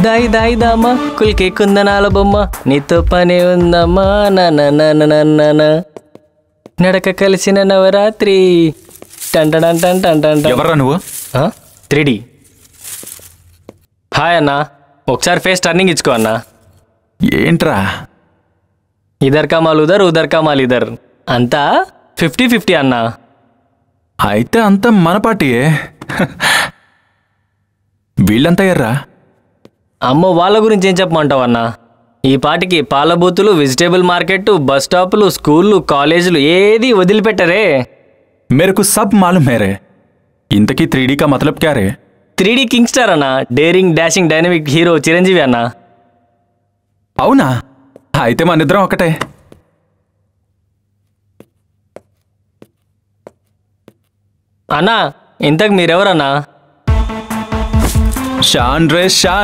దాయి దాయి దామా కుల్కి కుందనాల బొమ్మ నీతో పని ఉందమ్మా నా నడక కలిసిన నవరాత్రి ఎవరా నువ్వు? 3D. హాయ్ అన్నా, ఒకసారి ఫేస్ టర్నింగ్ ఇచ్చుకో అన్నా. ఏంట్రా? ఇదర్ కమాల్ ఉదర్, ఉదర్ కమాల్ ఇదర్, అంతా 50-50 అన్నా. అయితే అంతా మన పార్టీయే. వీళ్ళంతా ఎర్రా? అమ్మో, వాళ్ళ గురించి ఏం చెప్పమంటావు అన్నా? ఈ పాటికి పాల బూతులు, వెజిటేబుల్ మార్కెట్, బస్ స్టాపులు, స్కూళ్ళు, కాలేజీలు ఏది వదిలిపెట్టరే. मेरे సబ్ మాలూమ్ హై రే. ఇంతకీ 3D కా మతలబ్ క్యా రే? 3D కింగ్ స్టార్ అన్నా, daring dashing dynamic hero Chiranjeevi అన్నా. అవునా? అయితే మన ఇద్దరం ఒకటే. అన్నా, ఇంతకు మీరెవరన్నా? షాన్ రే షాన్.